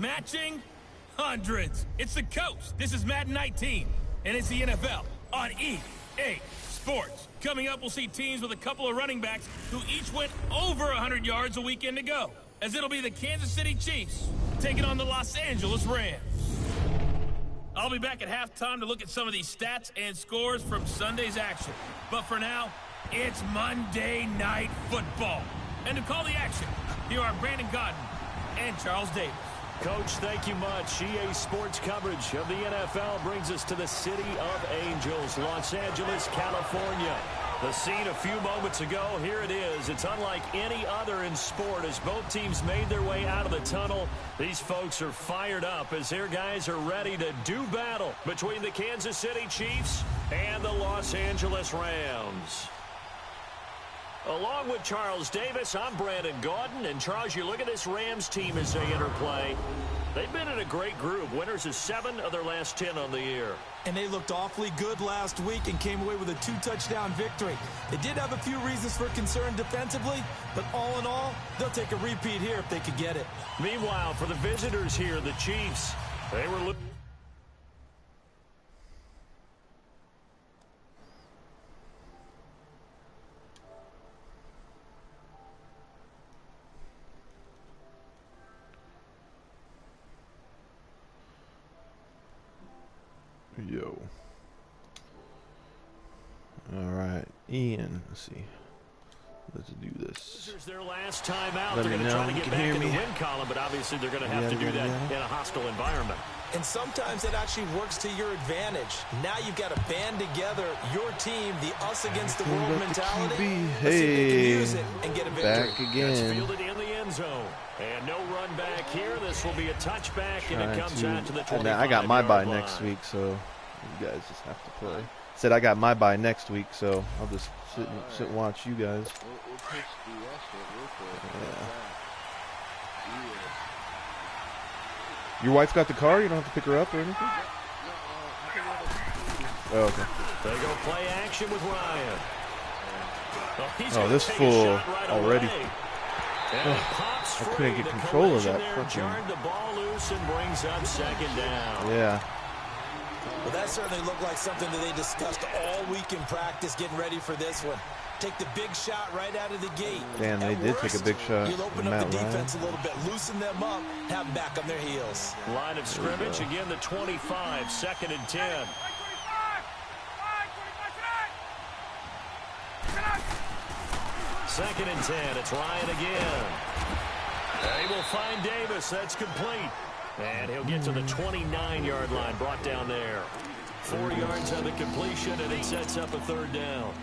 matching hundreds. It's the coach. This is Madden 19, and it's the NFL on EA Sports. Coming up, we'll see teams with a couple of running backs who each went over 100 yards a weekend ago, as it'll be the Kansas City Chiefs taking on the Los Angeles Rams. I'll be back at halftime to look at some of these stats and scores from Sunday's action. But for now, it's Monday Night Football. And to call the action, here are Brandon Godden and Charles Davis. Coach, thank you much. EA Sports coverage of the NFL brings us to the City of Angels, Los Angeles, California. The scene a few moments ago, here it is. It's unlike any other in sport as both teams made their way out of the tunnel. These folks are fired up as their guys are ready to do battle between the Kansas City Chiefs and the Los Angeles Rams. Along with Charles Davis, I'm Brandon Gaudin. And Charles, you look at this Rams team as they interplay. They've been in a great group. Winners of 7 of their last 10 on the year. And they looked awfully good last week and came away with a 2-touchdown victory. They did have a few reasons for concern defensively, but all in all, they'll take a repeat here if they could get it. Meanwhile, for the visitors here, the Chiefs, they were looking. Yo. All right, Ian. Let's see. Let's do this. This is their last time out. Let they're going to try to get back hear in the me. win column, but obviously they're going to have to do that in a hostile environment. And sometimes it actually works to your advantage. Now you've got to band together your team, the us against the world mentality. Hey, use it and get a victory. back That's again. fielded in the end zone. And no run back here. This will be a touchback, and it comes out to the 25-yard line. I got my bye next week, so you guys just have to play. Said I got my bye next week, so I'll just sit and watch you guys. Yeah. Your wife got the car? You don't have to pick her up or anything? Oh, okay. They go play action with Ryan. Oh, this fool already. I couldn't get control of that. Jarred the ball loose and brings up second down. Yeah. Well, that certainly looked like something that they discussed all week in practice, getting ready for this one. Take the big shot right out of the gate. Damn, they did take a big shot. You'll open up the defense a little bit, loosen them up, have them back on their heels. Line of scrimmage, again the 25, 2nd and 10. Second and 10, it's Ryan again. They will find Davis, that's complete. And he'll get to the 29-yard line, brought down there. 4 yards on the completion, and it sets up a 3rd down.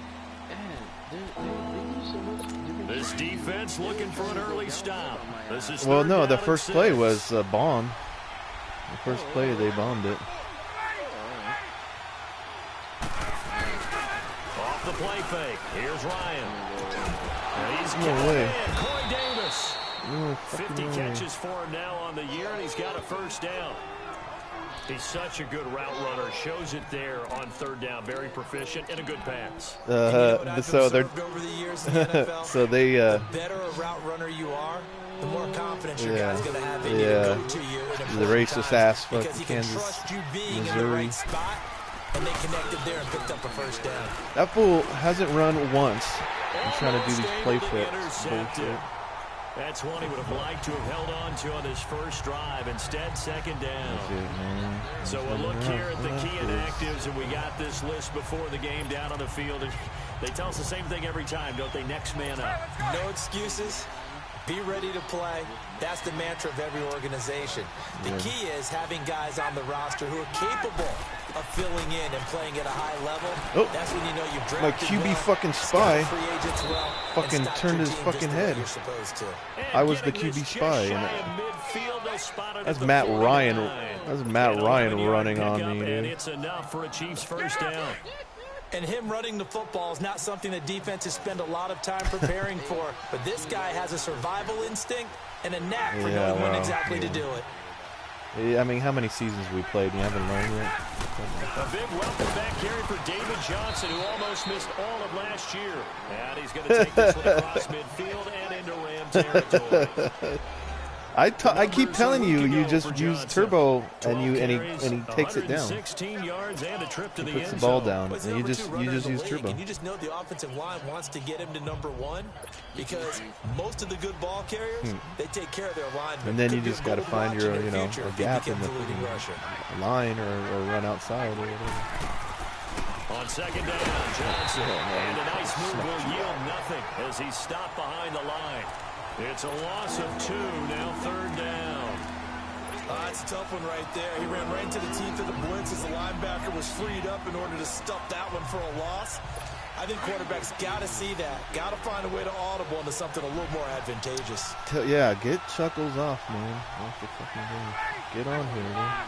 This defense looking for an early stop. This is well, no, the first play was a bomb. The first play, they bombed it. Off the play fake. Here's Ryan. And he's No way. Corey Davis. No 50 catches for him now on the year, and he's got a 1st down. He's such a good route runner. Shows it there on 3rd down. Very proficient and a good pass. So they're over the years in the NFL, so they the better a route runner you are, the more confidence your guy's going to have in you to go to you in the racist ass because fucking he can Kansas, trust you being Missouri. in the right spot, and they connected there and picked up a 1st down. That fool hasn't run once. He's trying to do these play flips. That's one he would have liked to have held on to on his first drive. Instead, 2nd down. So we'll look here at the key inactives, and we got this list before the game down on the field. They tell us the same thing every time, don't they? Next man up. No excuses. Be ready to play. That's the mantra of every organization. The key is having guys on the roster who are capable of filling in and playing at a high level. Oh, that's when you know you've drafted my QB well, fucking spy free agents well, fucking turned his fucking head. I was the QB spy. And that's Matt Ryan. That's Matt Ryan running on me, dude. And it's enough for a Chiefs 1st down. And him running the football is not something that defenses spend a lot of time preparing for. But this guy has a survival instinct and a knack for knowing when exactly to do it. I mean, how many seasons we played? You haven't learned yet? A big welcome back carry for David Johnson, who almost missed all of last year. And he's going to take this one across midfield and into Ram territory. I keep telling you, you just use turbo and he takes it down. He puts the ball down and you just use turbo. And you just know the offensive line wants to get him to #1 because most of the good ball carriers they take care of their linemen. And then you just got to find your a gap in the line or run outside or whatever. On second down, Johnson. And a nice move will yield nothing as he's stopped behind the line. It's a loss of 2, now 3rd down. That's a tough one right there. He ran right into the teeth of the blitz as the linebacker was freed up in order to stuff that one for a loss. I think quarterbacks got to see that. Got to find a way to audible into something a little more advantageous. Yeah, get Chuckles off, man. Off the fucking game. Get on here, man.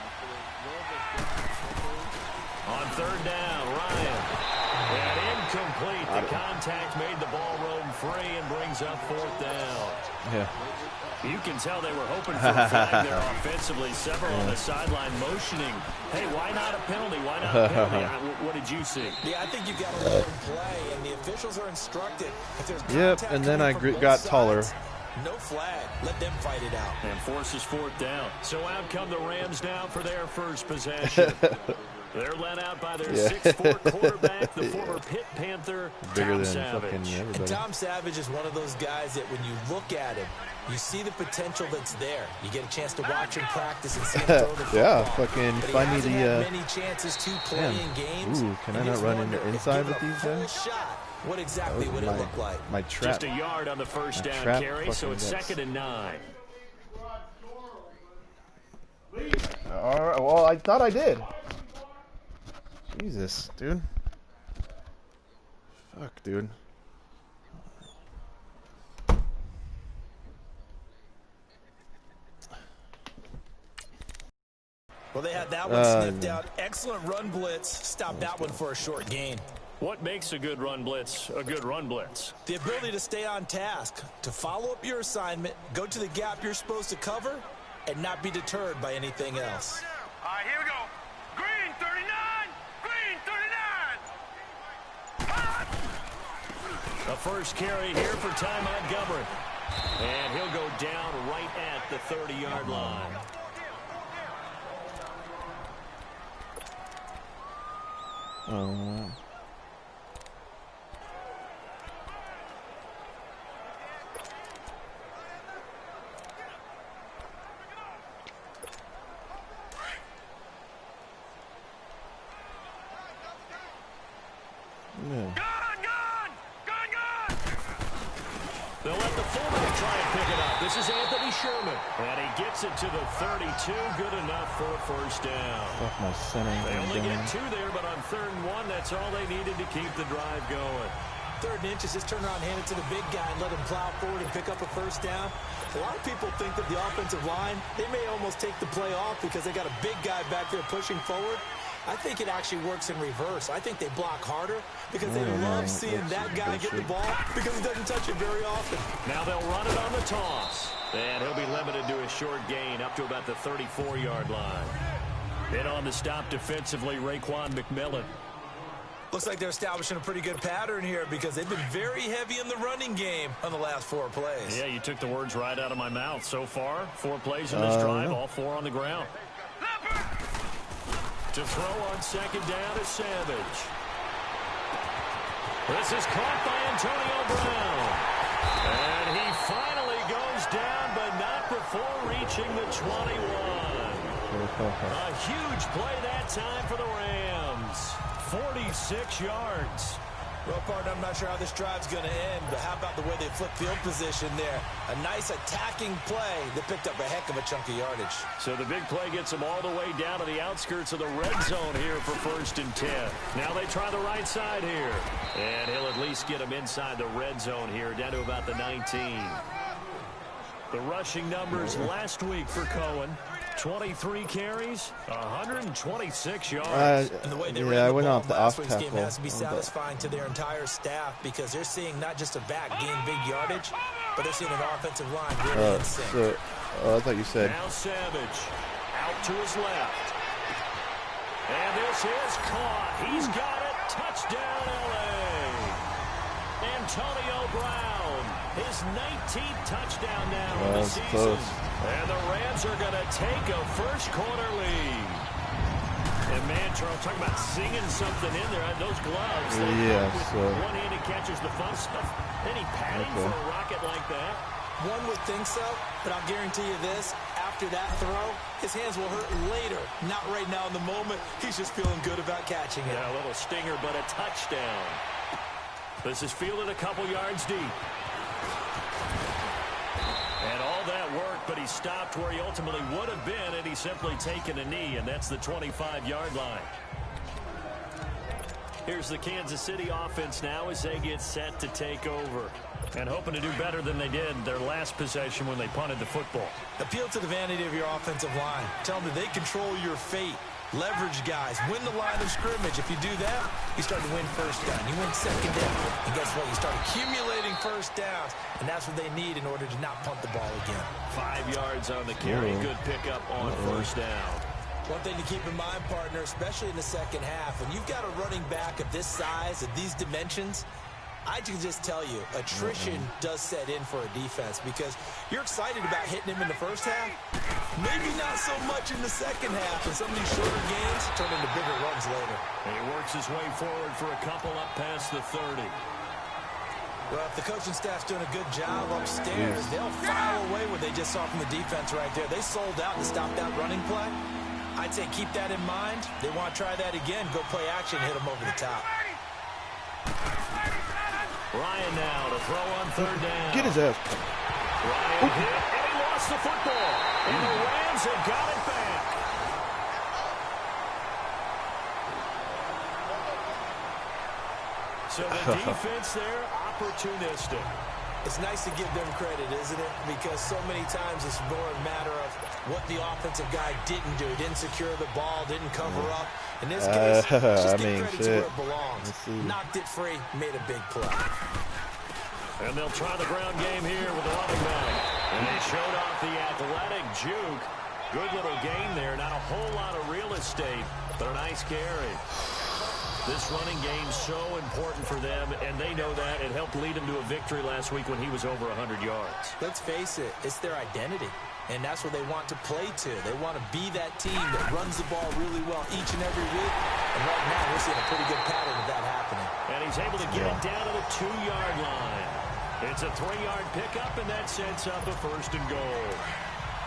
On 3rd down, Ryan. And incomplete. The contact made the ball roam free and brings up 4th down. Yeah. You can tell they were hoping for a flag there offensively. Several on the sideline motioning. Hey, why not a penalty? Why not a penalty? What did you see? Yeah, I think you've got to let them play, and the officials are instructed. If there's yep, and then I got taller. No flag. Let them fight it out. And forces 4th down. So out come the Rams now for their first possession. They're led out by their 6'4" quarterback, the former Pitt Panther, Tom Savage. And Tom Savage is one of those guys that when you look at him, you see the potential that's there. You get a chance to watch him practice and see him throw the football. Yeah, fucking but find me the many chances to play in games. Ooh, can I not run into inside with these guys? What exactly would it look like? My trap. Just a yard on the first down carry, so it's 2nd and 9. All right, well, I thought I did. Jesus, dude. Fuck, dude. Well, they had that one sniffed out. Excellent run blitz. Stop that one for a short gain. What makes a good run blitz a good run blitz? The ability to stay on task, to follow up your assignment, go to the gap you're supposed to cover, and not be deterred by anything else. All right, here we go. Green 39! Green 39! The first carry here for Ty Montgomery. And he'll go down right at the 30-yard line. They'll let the fullback try and pick it up. This is Anthony Sherman. And he gets it to the 32. Good enough for a first down. Off my center. They only get 2 there, but on 3rd and 1, that's all they needed to keep the drive going. 3rd and inches, just turn around, hand it to the big guy, and let him plow forward and pick up a first down. A lot of people think that the offensive line, they may almost take the play off because they got a big guy back there pushing forward. I think it actually works in reverse. I think they block harder because they love seeing that guy get the ball because he doesn't touch it very often. Now they'll run it on the toss. And he'll be limited to a short gain up to about the 34-yard line. In on the stop defensively, Raekwon McMillan. Looks like they're establishing a pretty good pattern here because they've been very heavy in the running game on the last 4 plays. Yeah, you took the words right out of my mouth. So far, 4 plays in this drive, all 4 on the ground. To throw on second down is Savage. This is caught by Antonio Brown. And he finally goes down, but not before reaching the 21. A huge play that time for the Rams. 46 yards. Well, partner, I'm not sure how this drive's going to end, but how about the way they flip field position there? A nice attacking play that picked up a heck of a chunk of yardage. So the big play gets them all the way down to the outskirts of the red zone here for 1st and 10. Now they try the right side here. And he'll at least get them inside the red zone here, down to about the 19. The rushing numbers last week for Cohen. 23 carries, 126 yards. And the way they I went off the off tackle. This game has to be satisfying to their entire staff because they're seeing not just a back gain big yardage, but they're seeing an offensive line really in sync. I thought you said. Now Savage out to his left. And this is caught. He's got it. Touchdown, L.A. Antonio Brown. His 19th touchdown now of the season. Close. And the Rams are going to take a first quarter lead. And man, Charles, talking about singing something in there. Those gloves. Yeah, so one-handed catches the fun stuff. Any padding for a rocket like that? One would think so, but I'll guarantee you this. After that throw, his hands will hurt later. Not right now in the moment. He's just feeling good about catching it. Yeah, a little stinger, but a touchdown. This is fielded a couple yards deep. And all that work, but he stopped where he ultimately would have been, and he's simply taken a knee, and that's the 25-yard line. Here's the Kansas City offense now as they get set to take over. And hoping to do better than they did their last possession when they punted the football. Appeal to the vanity of your offensive line. Tell them that they control your fate. Leverage guys. Win the line of scrimmage. If you do that, you start to win first down. You win second down. And guess what? You start accumulating first downs. And that's what they need in order to not punt the ball again. 5 yards on the carry. Good pickup on first down. One thing to keep in mind, partner, especially in the second half, when you've got a running back of this size, of these dimensions, I can just tell you, attrition does set in for a defense because you're excited about hitting him in the first half. Maybe not so much in the second half, and some of these shorter gains turn into bigger runs later. And he works his way forward for a couple up past the 30. Well, if the coaching staff's doing a good job upstairs, they'll file away what they just saw from the defense right there. They sold out to stop that running play. I'd say keep that in mind. They want to try that again. Go play action, hit them over the top. Ryan now to throw on third down. Get his ass. Ryan hit, and he lost the football. And the Rams have got it back. So the defense there, opportunistic. It's nice to give them credit, isn't it? Because so many times it's more a matter of what the offensive guy didn't do. Didn't secure the ball, didn't cover up. In this case, just give credit to where it belongs. Knocked it free, made a big play. And they'll try the ground game here with the running back. And they showed off the athletic juke. Good little gain there. Not a whole lot of real estate, but a nice carry. This running game's so important for them, and they know that. It helped lead them to a victory last week when he was over 100 yards. Let's face it, it's their identity, and that's what they want to play to. They want to be that team that runs the ball really well each and every week, and right now we're seeing a pretty good pattern of that happening. And he's able to get it down to the 2-yard line. It's a 3-yard pickup, and that sets up a first and goal.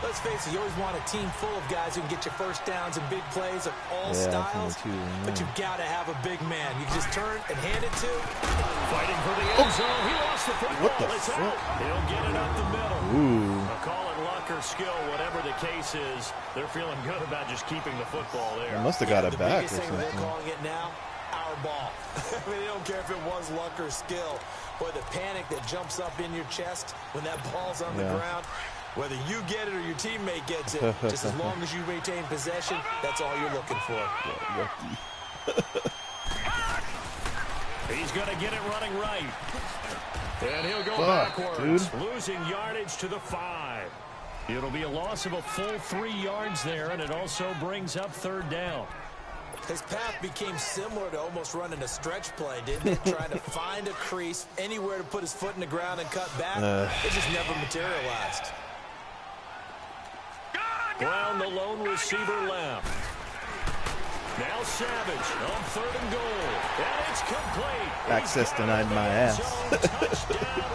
Let's face it, you always want a team full of guys who can get you first downs and big plays of all styles, but you've got to have a big man. You can just turn and hand it to. Fighting for the end zone. He lost the football. What the fuck? He'll get it up the middle. Ooh. Call it luck or skill, whatever the case is. They're feeling good about just keeping the football there. They must have got it back or thing something. They're calling it now, our ball. I mean, they don't care if it was luck or skill. Boy, the panic that jumps up in your chest when that ball's on the ground. Whether you get it or your teammate gets it, just as long as you retain possession, that's all you're looking for. He's going to get it running right. And he'll go backwards, losing yardage to the 5. It'll be a loss of a full 3 yards there, and it also brings up third down. His path became similar to almost running a stretch play, didn't it? Trying to find a crease, anywhere to put his foot in the ground and cut back. It just never materialized. Brown, the lone receiver, left. Now Savage on third and goal. And it's complete. Access denied my ass. Touchdown,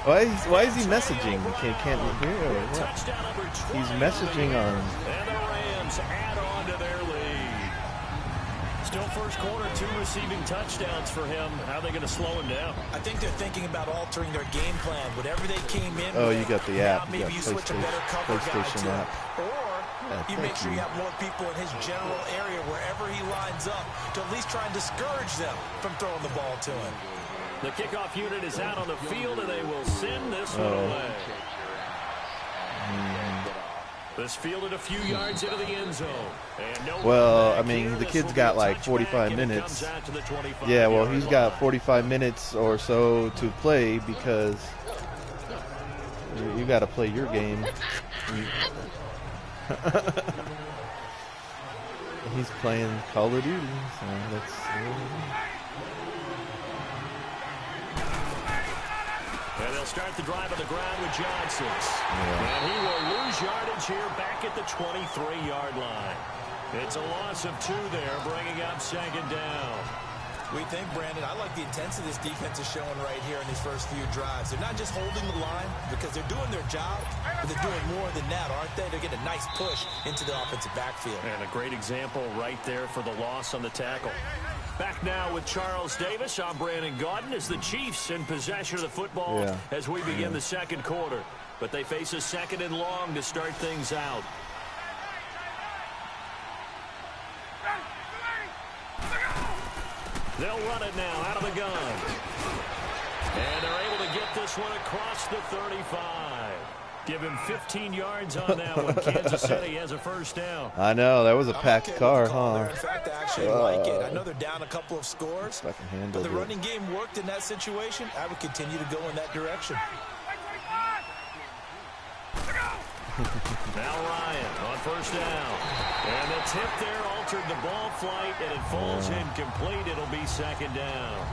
Rams. Why is he messaging? He can't hear or what? Touchdown number 20. He's messaging on. And the Rams add on to their lead. Still first quarter, 2 receiving touchdowns for him. How are they going to slow him down? I think they're thinking about altering their game plan. Whatever they came in Oh, with, you got the app. maybe you switch a better cover guy to app. Or you make sure you have more people in his general area wherever he lines up to at least try and discourage them from throwing the ball to him. The kickoff unit is out on the field, and they will send this one away. This fielded a few yards into the end zone. Well, I mean, the kid's got like 45 minutes. Yeah, well, he's got 45 minutes or so to play because you got to play your game. He's playing Call of Duty, so that's And they'll start the drive on the ground with Johnson. And he will lose yardage here back at the 23-yard line. It's a loss of 2 there, bringing up second down. We think, Brandon, I like the intensity this defense is showing right here in these first few drives. They're not just holding the line because they're doing their job, but they're doing more than that, aren't they? They're getting a nice push into the offensive backfield. And a great example right there for the loss on the tackle. Back now with Charles Davis. I'm Brandon Gaudin as the Chiefs in possession of the football as we begin the second quarter. But they face a 2nd and long to start things out. They'll run it now out of the gun. And they're able to get this one across the 35. Give him 15 yards on that one. Kansas City has a first down. I know, that was a packed car, huh? In fact, I actually like it. I know they're down a couple of scores, but the running game worked in that situation. I would continue to go in that direction. Now Ryan on first down. And the tip there altered the ball flight, and it falls incomplete. It'll be second down.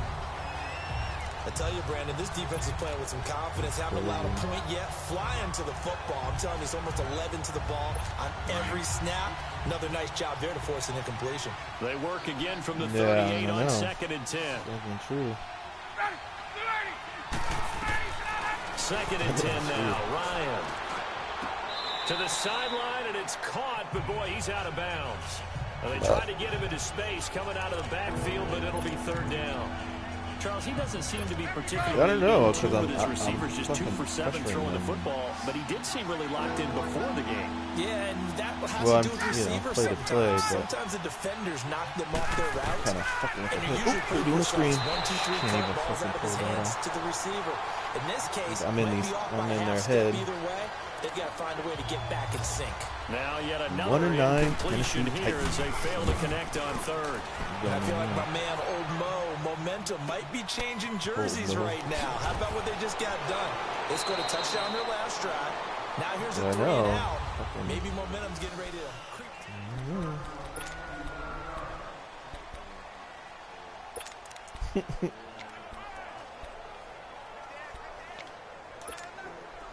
I tell you, Brandon, this defense is playing with some confidence. Haven't allowed a point yet. Flying to the football. I'm telling you, it's almost 11 to the ball on every snap. Another nice job there to force an incompletion. They work again from the 38 on 2nd and 10. That's true. 2nd and 10 now. Ryan to the sideline, and it's caught, but boy, he's out of bounds. Well, they tried to get him into space coming out of the backfield, but it'll be 3rd down. Charles, he doesn't seem to be particularly I don't know, because with his receivers, just 2 for 7 throwing the football, but he did seem really locked in before the game. Yeah, and that has to do with receivers sometimes. Sometimes the defenders knock them off their routes. Kind of fucking with and the usually hip. pretty Doing a screen. 1, 2, 3 Can't cut even balls out of his fucking pull hands that to the receiver. In this case, I'm in their head. Either way, they've got to find a way to get back in sync. Now yet another incompletion here as they fail to connect on 3rd. I feel like my man, Old Mo, momentum might be changing jerseys right now. How about what they just got done? They scored a touchdown their last drive. Now here's a 3 and out. Maybe momentum's getting ready to creep.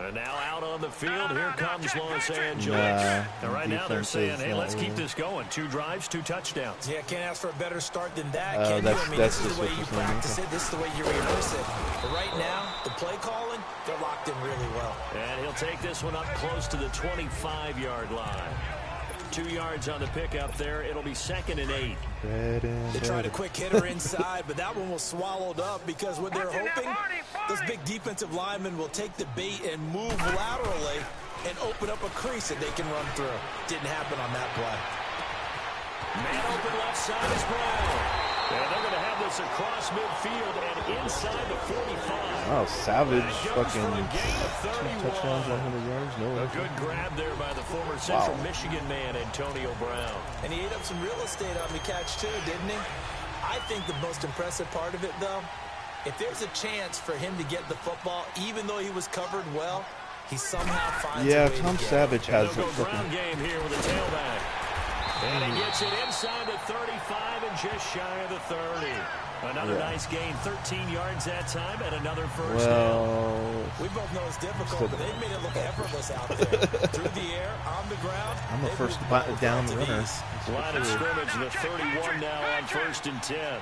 And now out on the field, here comes Los Angeles. And right now they're saying, hey, let's keep this going. 2 drives, 2 touchdowns. Yeah, can't ask for a better start than that, can you? I mean, this is the way you practice it. This is the way you rehearse it. But right now, the play calling, they're locked in really well. And he'll take this one up close to the 25-yard line. 2 yards on the pickup there. It'll be 2nd and 8. They tried a quick hitter inside, but that one was swallowed up because what they're hoping, those big defensive linemen will take the bait and move laterally and open up a crease that they can run through. Didn't happen on that play. Man open left side is Brown. And they're going to have this across midfield and inside the 45. Wow, Savage fucking 2 touchdowns, 100 yards. No way. A good grab there by the former Central Michigan man, Antonio Brown. And he ate up some real estate on the catch, too, didn't he? I think the most impressive part of it, though, if there's a chance for him to get the football, even though he was covered well, he somehow finds a way Tom to get Savage has a Brown game here with a tailback. And he gets it inside the 35 and just shy of the 30. Another nice gain, 13 yards that time, and another first down. We both know it's difficult, but they've made it look effortless out there. Through the air, on the ground. I'm a first down runner. Line of scrimmage, the 31 now on 1st and 10.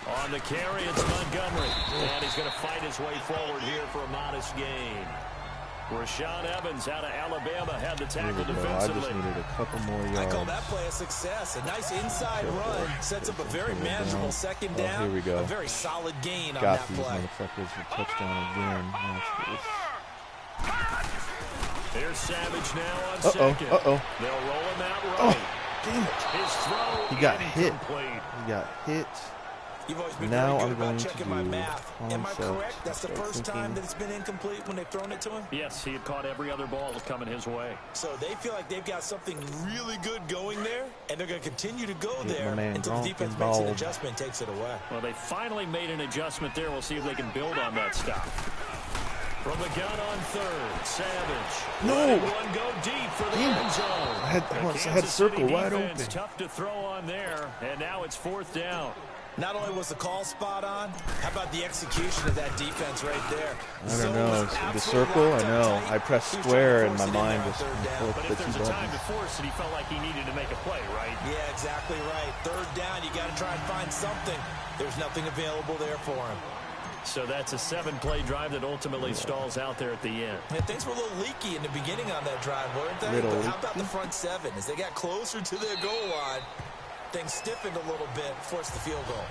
On the carry, it's Montgomery. And he's going to fight his way forward here for a modest gain. Rashaan Evans out of Alabama had the tackle defensively. I just needed a couple more yards. I call that play a success. A nice inside run sets up a very manageable 2nd down. Here we go. A very solid gain on Got that these play. motherfuckers for touchdown again. Here's Savage now on 2nd. They'll roll him out right. Damn it. His throw He got hit. incomplete. He got hit. You've always been Now very good I'm going about to checking my do math. Am I correct? That's the first time thinking. that it's been incomplete when they've thrown it to him? Yes, he had caught every other ball coming his way. So they feel like they've got something really good going there, and they're going to continue to go My there man until the defense makes an adjustment and takes it away. Well, they finally made an adjustment there. We'll see if they can build on that stop. From the gun on 3rd, Savage. No. One go deep for the end zone. I had circle wide open. Tough to throw on there, and now it's 4th down. Not only was the call spot on, how about the execution of that defense right there? I don't know. The circle, I know. I pressed square and my mind just flipped But the if two there's a buttons. time to force it, he felt like he needed to make a play, right? Yeah, exactly right. Third down, you got to try and find something. There's nothing available there for him. So that's a 7-play drive that ultimately stalls out there at the end. Yeah, things were a little leaky in the beginning on that drive, weren't they? But how about the front seven? As they got closer to their goal line, things stiffened a little bit, forced the field goal.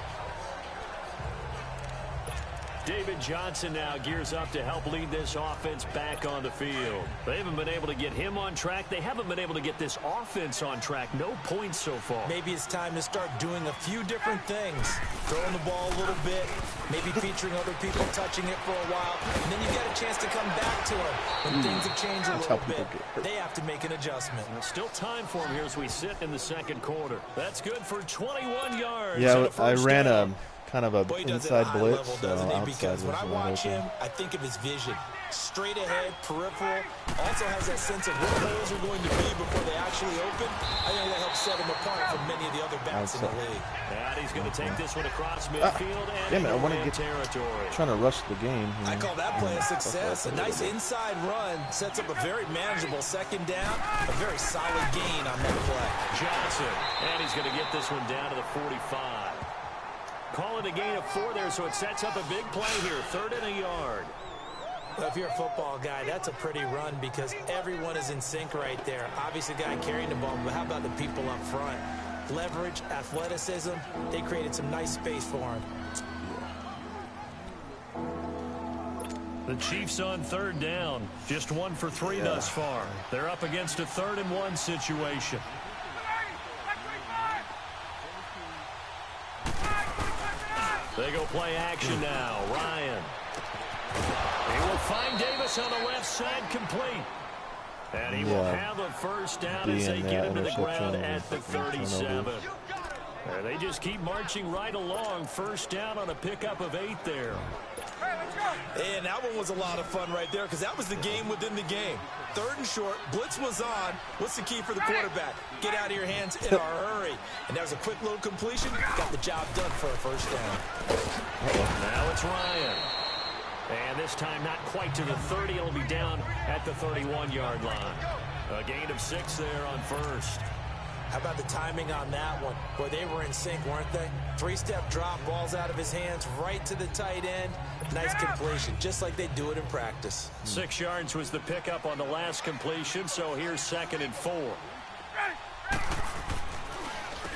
David Johnson now gears up to help lead this offense back on the field. They haven't been able to get him on track. They haven't been able to get this offense on track. No points so far. Maybe it's time to start doing a few different things. Throwing the ball a little bit, maybe featuring other people touching it for a while, and then you get a chance to come back to it. When things have changed a little bit, they have to make an adjustment. Well, still time for him here as we sit in the second quarter. That's good for 21 yards. Yeah, I ran down. kind of a inside blitz, level, so outside because when I was watch open. him, I think of his vision. Straight ahead, peripheral, also has that sense of where holes are going to be before they actually open. I think that helps set him apart from many of the other backs in the league. And he's going to take this one across midfield and I want to get territory. Trying to rush the game. I call that play a success. A nice inside run sets up a very manageable second down. A very solid gain on that play. Johnson, and he's going to get this one down to the 45. Call it a gain of 4 there, so it sets up a big play here. 3rd and a yard. Well, if you're a football guy, that's a pretty run because everyone is in sync right there. Obviously, the guy carrying the ball, but how about the people up front? Leverage, athleticism, they created some nice space for him. The Chiefs on 3rd down. Just 1 for 3 thus far. They're up against a 3rd and 1 situation. They go play action now. Ryan. He will find Davis on the left side, complete. And he will have a first down as they get him to the ground at the 37. They just keep marching right along. First down on a pickup of 8 there. And that one was a lot of fun right there because that was the game within the game. 3rd and short, blitz was on. What's the key for the quarterback? Get out of your hands in a hurry. And that was a quick little completion. Got the job done for a first down. Now it's Ryan. And this time not quite to the 30. It'll be down at the 31-yard line. A gain of 6 there on first. How about the timing on that one? Boy, they were in sync, weren't they? 3-step drop, balls out of his hands, right to the tight end. Nice completion, just like they do it in practice. 6 yards was the pickup on the last completion, so here's 2nd and 4.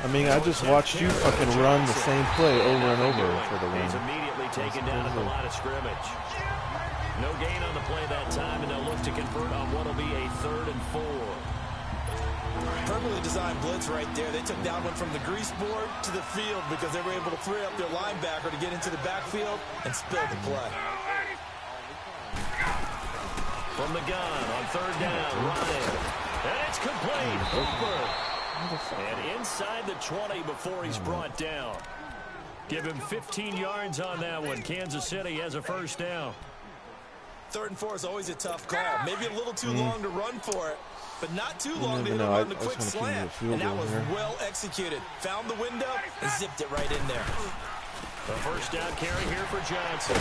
I mean, I just watched you fucking run the same play over and over for the He's win. immediately taken down at the line of scrimmage. No gain on the play that time, and they'll look to convert on what will be a 3rd and 4. Perfectly designed blitz right there. They took that one from the grease board to the field because they were able to free up their linebacker to get into the backfield and spill the play. From the gun on 3rd down, Ryan. And it's complete. Hooper. And inside the 20 before he's brought down. Give him 15 yards on that one. Kansas City has a first down. 3rd and 4 is always a tough call. Maybe a little too long to run for it, but not too long to hit it on the quick slant. And that was well executed. Found the window and zipped it right in there. A first down carry here for Johnson.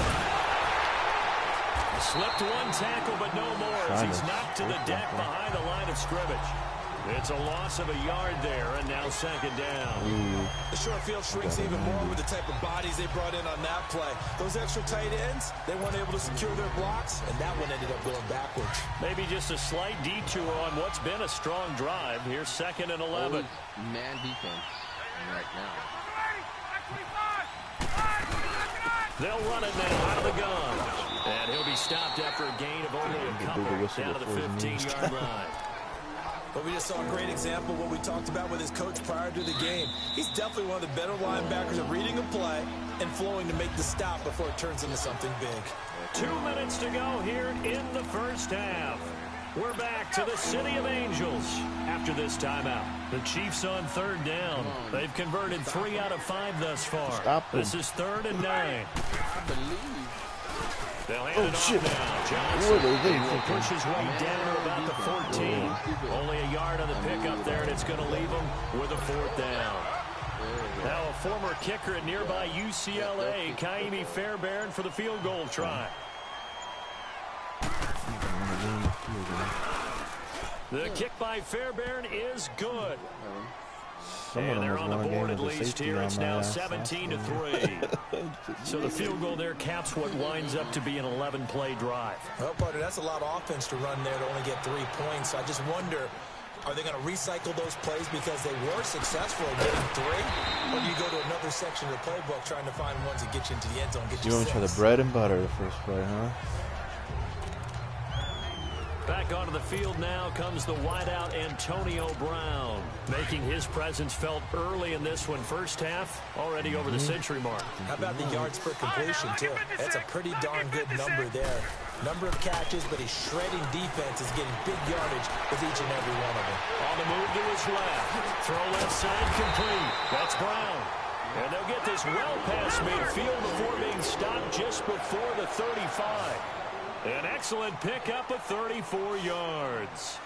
Slipped one tackle, but no more as he's knocked to the deck behind the line of scrimmage. It's a loss of a yard there, and now 2nd down. The short field shrinks even more with the type of bodies they brought in on that play. Those extra tight ends, they weren't able to secure their blocks, and that one ended up going backwards. Maybe just a slight detour on what's been a strong drive. Here's 2nd and 11. Man defense right now. They'll run it now out of the gun. And he'll be stopped after a gain of only a couple down to the 15-yard line. But we just saw a great example of what we talked about with his coach prior to the game. He's definitely one of the better linebackers at reading a play and flowing to make the stop before it turns into something big. 2 minutes to go here in the first half. We're back to the City of Angels after this timeout. The Chiefs on 3rd down. They've converted 3 out of 5 thus far. This is 3rd and 9. I believe. They'll hand it off now. Johnson will push his way down to about the 14. Only a yard on the pickup there, and it's going to leave him with a 4th down. Now a former kicker at nearby UCLA, Kaimi Fairbairn, for the field goal try. The kick by Fairbairn is good. And they're on the board at least here. It's now 17-3. So the field goal there caps what winds up to be an 11-play drive. Well, partner, that's a lot of offense to run there to only get 3 points. I just wonder, are they going to recycle those plays because they were successful in getting 3? Or do you go to another section of the playbook trying to find ones that get you into the end zone? You want to try the bread and butter the first play, huh? Back onto the field now comes the wideout Antonio Brown, making his presence felt early in this one. First half, already over the century mark. How about the yards per completion, too? That's a pretty darn good number there. Number of catches, but his shredding defense is getting big yardage with each and every one of them. On the move to his left. Throw left side complete. That's Brown. And they'll get this well past midfield before being stopped just before the 35. An excellent pickup of 34 yards.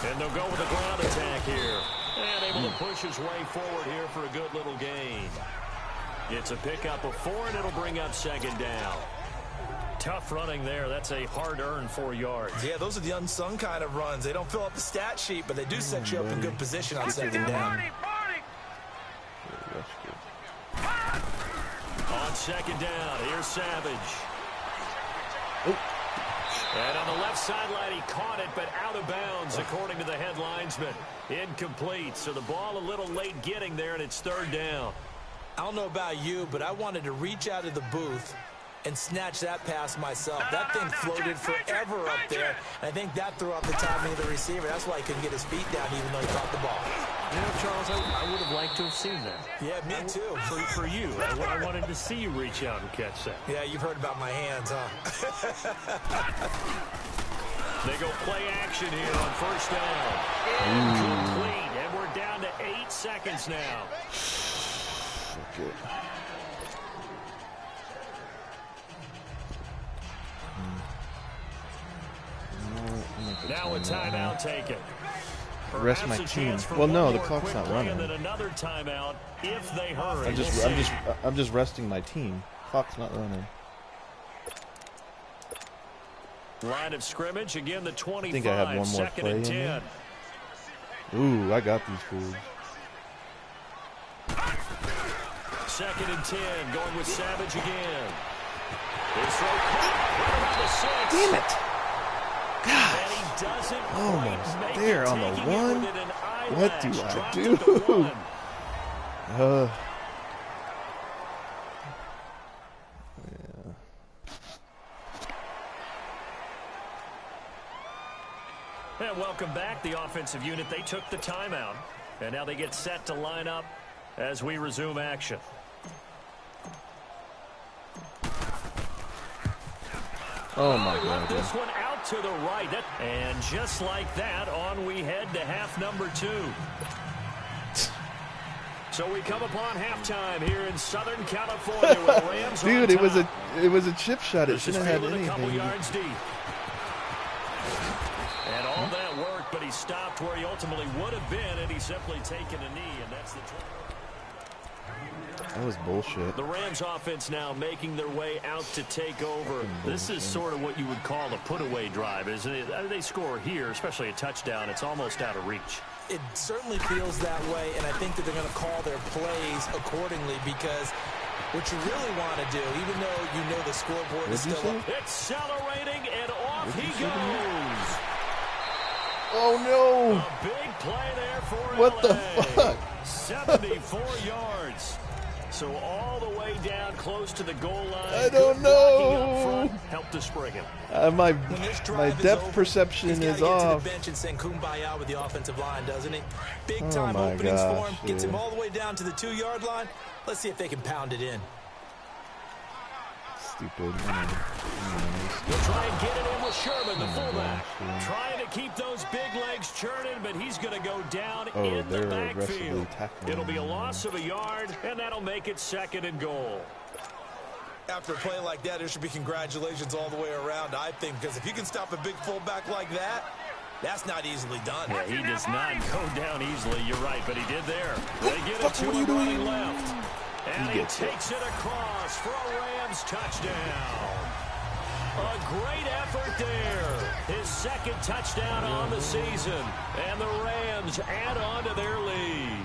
And they'll go with a ground attack here. And able to push his way forward here for a good little gain. It's a pickup of 4, and it'll bring up second down. Tough running there. That's a hard-earned 4 yards. Yeah, those are the unsung kind of runs. They don't fill up the stat sheet, but they do set you up in good position on second down. On second down, here's Savage. And on the left sideline, he caught it, but out of bounds, according to the head linesman. Incomplete, so the ball a little late getting there, and it's third down. I don't know about you, but I wanted to reach out of the booth and snatch that pass myself. That thing floated forever up there, and I think that threw off the timing of the receiver. That's why he couldn't get his feet down even though he caught the ball. You know, Charles, I would have liked to have seen that. Yeah, me too. For you. I wanted to see you reach out and catch that. Yeah, you've heard about my hands, huh? They go play action here on first down. Incomplete, and we're down to 8 seconds now. Okay. Now a timeout taken. Rest my team. Well, no, the clock's not running. Then another timeout if they hurry. I'm just resting my team. Clock's not running. Line of scrimmage again. The 25. I think I have one more play in there. Ooh, I got these fools. Second and 10, going with Savage again. His throw right around the 6. Damn it! God. And he doesn't almost there on the 1. What do I do? Yeah. And welcome back, the offensive unit. They took the timeout, and now they get set to line up as we resume action. Oh my God! This one out to the right, and just like that, on we head to half number 2. So we come upon halftime here in Southern California with the Rams. Dude, it was a chip shot. It shouldn't have had anything. A couple yards deep. And all that worked, but he stopped where he ultimately would have been, and he's simply taken a knee, and that's the. That was bullshit. The Rams offense now making their way out to take over. This is sort of what you would call a put-away drive, isn't it? They score here, especially a touchdown. It's almost out of reach. It certainly feels that way, and I think that they're going to call their plays accordingly because what you really want to do, even though you know the scoreboard is still up. Accelerating, and off he goes. Oh, no. A big play there for what LA. The fuck? 74 yards. So all the way down close to the goal line. I don't know. Help to spring him. My depth perception is off. To the bench and saying kumbaya with the offensive line, doesn't he? Big time openings for him. Gets him all the way down to the 2-yard line. Let's see if they can pound it in. Stupid. He'll try and get it in with Sherman, the fullback. Trying to keep those big legs churning, but he's going to go down in the backfield. It'll be a loss of a yard, and that'll make it second and goal. After a play like that, there should be congratulations all the way around, I think, because if you can stop a big fullback like that, That's not easily done. Yeah, he does not go down easily. You're right, but he did there. They get it to him running left. And he takes it across for a Rams touchdown. A great effort there. His second touchdown on the season. And the Rams add on to their lead.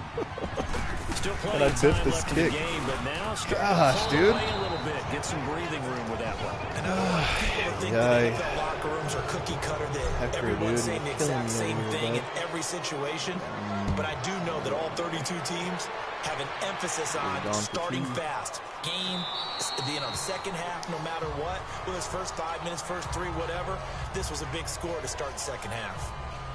Still plenty of time left in the game, but now gosh, dude. A little bit. Get some breathing room with that one. And I don't want people to think that NFL locker rooms are cookie cutter, that everyone's saying the exact same thing in every situation. But I do know that all 32 teams have an emphasis on starting fast. Game, second half, no matter what. Whether it's first 5 minutes, first 3, whatever. This was a big score to start the second half.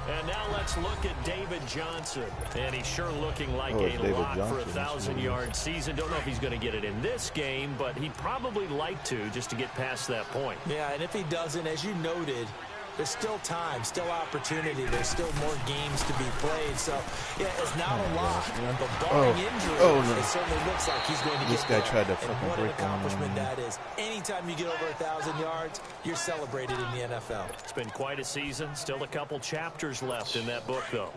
And now let's look at David Johnson. And he's sure looking like a lock for a 1,000-yard season. Don't know if he's going to get it in this game, but he'd probably like to just to get past that point. Yeah, and if he doesn't, as you noted, there's still time, still opportunity. There's still more games to be played. So, yeah, it's not a lot. But barring injury, it certainly looks like he's going to this get guy tried to fucking what an break accomplishment that is. Anytime you get over 1,000 yards, you're celebrated in the NFL. It's been quite a season. Still a couple chapters left in that book, though.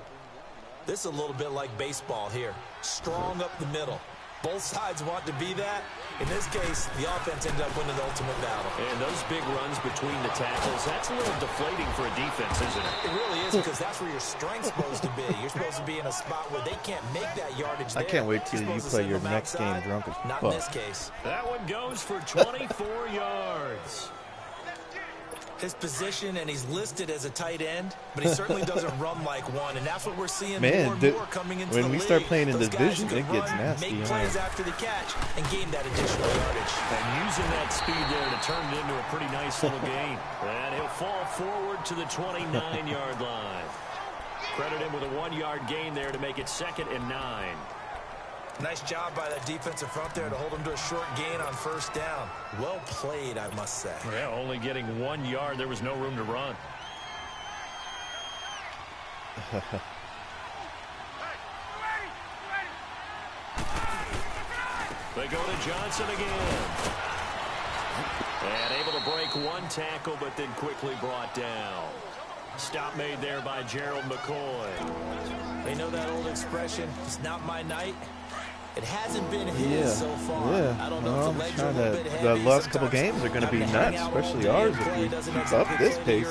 This is a little bit like baseball here. Strong up the middle. Both sides want to be that. In this case, the offense ended up winning the ultimate battle. And those big runs between the tackles, that's a little deflating for a defense, isn't it? It really is, because that's where your strength's supposed to be. You're supposed to be in a spot where they can't make that yardage there. I can't wait till you play your next game drunk as fuck. Not in this case. That one goes for 24 yards. His position, and he's listed as a tight end, but he certainly doesn't run like one, and that's what we're seeing more and more coming into the league. When we start playing in division, it gets nasty. Make plays after the catch and gain that additional yardage. And using that speed there to turn it into a pretty nice little game. And he'll fall forward to the 29-yard line. Credit him with a 1-yard gain there to make it 2nd and 9. Nice job by that defensive front there to hold him to a short gain on first down. Well played, I must say. Yeah, only getting 1 yard. There was no room to run. They go to Johnson again. And able to break one tackle, but then quickly brought down. Stop made there by Gerald McCoy. They know that old expression, it's not my night. It hasn't been his so far. Yeah. I don't know if the legs are a little bit heavy. The last couple games are going to be nuts, especially ours if we keep up this pace.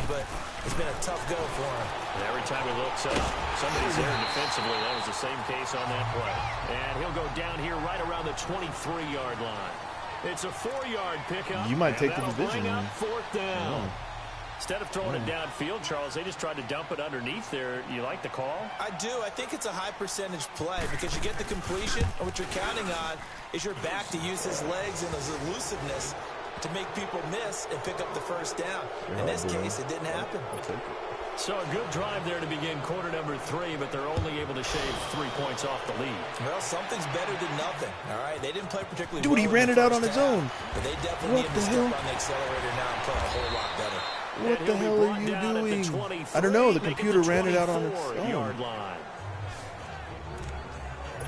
But it's been a tough go for him. And every time he looks up, somebody's there defensively. That was the same case on that play. And he'll go down here right around the 23-yard line. It's a 4-yard pickup. You might take the division. Bring up 4th down. Instead of throwing it downfield, Charles, they just tried to dump it underneath there. You like the call? I do. I think it's a high percentage play because you get the completion, and what you're counting on is your back to use his legs and his elusiveness to make people miss and pick up the first down. In this case, it didn't happen. So a good drive there to begin quarter number 3, but they're only able to shave 3 points off the lead. Well, something's better than nothing. All right, they didn't play particularly well. Dude, he ran it out on his own. But they definitely need to step on the accelerator now and play a whole lot better. What the hell are you doing? I don't know. The computer ran it out on its own.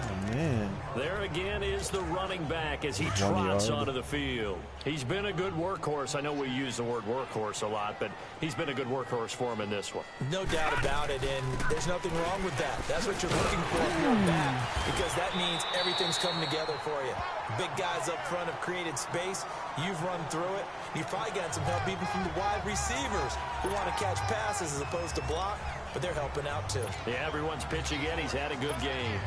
Oh, man. There again is the running back as he trots onto the field. He's been a good workhorse. I know we use the word workhorse a lot, but he's been a good workhorse for him in this one. No doubt about it, and there's nothing wrong with that. That's what you're looking for if you're back, because that means everything's coming together for you. Big guys up front have created space. You've run through it. You've probably gotten some help even from the wide receivers who want to catch passes as opposed to block, but they're helping out too. Yeah, everyone's pitching in. He's had a good game.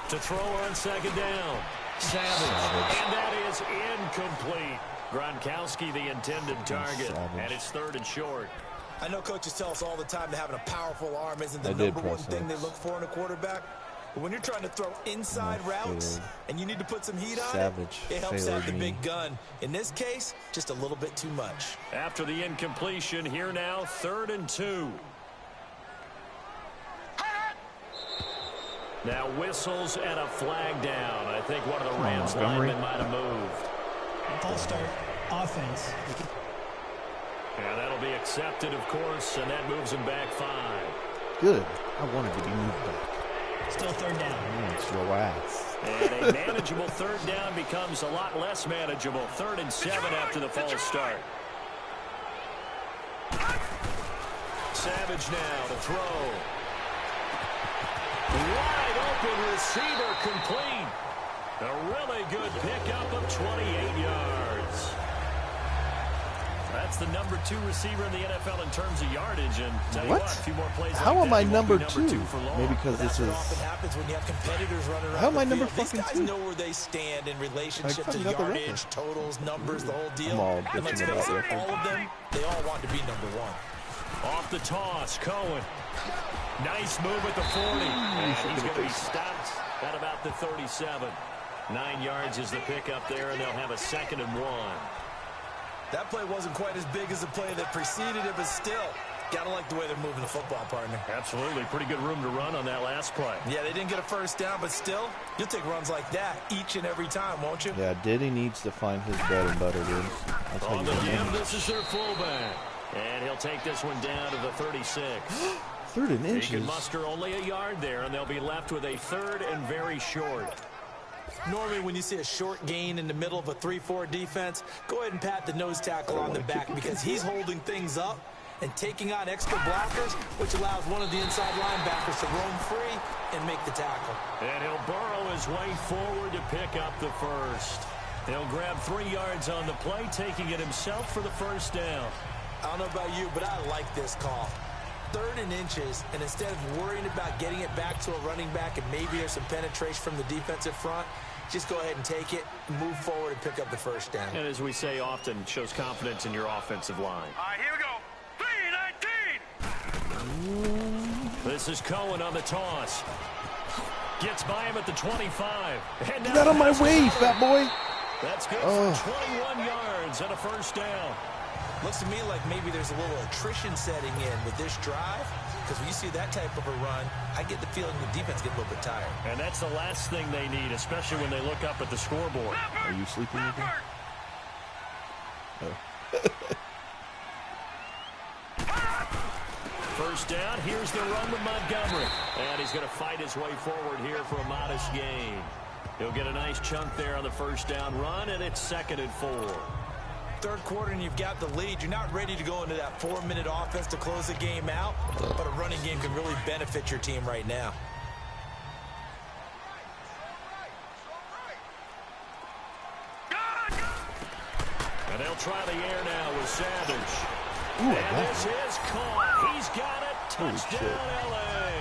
To throw on 2nd down. Savage. And that is incomplete. Gronkowski, the intended target. And it's 3rd and short. I know coaches tell us all the time that having a powerful arm isn't the number one thing they look for in a quarterback. But when you're trying to throw inside routes and you need to put some heat on it, it helps have the big gun. In this case, just a little bit too much. After the incompletion, here now, 3rd and 2. Now whistles and a flag down. I think one of the Rams linemen might have moved. False start. Offense. And that'll be accepted, of course, and that moves him back 5. Good. I wanted to be moved back. Still 3rd down. It's your ass. And a manageable third down becomes a lot less manageable. 3rd and 7 after the false start. Savage now to throw. Wide open receiver complete. A really good pickup of 28 yards. That's the number 2 receiver in the NFL in terms of yardage. And tell you what, a few more plays How like am that, I you number won't be 2? for long. Maybe because this is... often happens when you have competitors running around. How am I the number field. fucking These 2? guys know where they stand in relationship I to got the yardage, record. totals, numbers, the whole deal. I'm all And let's bitching face about it, record. all of them, they all want to be number 1. Off the toss, Cohen. Nice move at the 40. And he's going to be stopped at about the 37. 9 yards is the pickup there, and they'll have a 2nd and 1. That play wasn't quite as big as the play that preceded it, but still, gotta like the way they're moving the football, partner. Absolutely. Pretty good room to run on that last play. Yeah, they didn't get a first down, but still, you'll take runs like that each and every time, won't you? Yeah, Diddy needs to find his bread and butter, dude. That's how On you the win. give, this is their fullback. And he'll take this one down to the 36. 3rd and He inches. can muster only a yard there, and they'll be left with a 3rd and very short. Normally, when you see a short gain in the middle of a 3-4 defense, go ahead and pat the nose tackle on the back because he's holding things up and taking on extra blockers, which allows one of the inside linebackers to roam free and make the tackle. And he'll burrow his way forward to pick up the first. He'll grab 3 yards on the play, taking it himself for the first down. I don't know about you, but I like this call. 3rd and inches, and instead of worrying about getting it back to a running back and maybe there's some penetration from the defensive front, just go ahead and take it, move forward, and pick up the first down. And as we say often, shows confidence in your offensive line. All right, here we go. 3-19. This is Cohen on the toss. Gets by him at the 25. And Get out of my way, fat boy. That's good for 21 yards and a first down. Looks to me like maybe there's a little attrition setting in with this drive, because when you see that type of a run, I get the feeling the defense gets a little bit tired. And that's the last thing they need, especially when they look up at the scoreboard. Are you sleeping again? First down, here's the run with Montgomery. And he's going to fight his way forward here for a modest gain. He'll get a nice chunk there on the first down run, and it's 2nd and 4. 3rd quarter and you've got the lead. You're not ready to go into that 4-minute offense to close the game out, but a running game can really benefit your team right now. And they'll try the air now with Savage. Ooh, and this is caught. He's got it. Touchdown, L.A.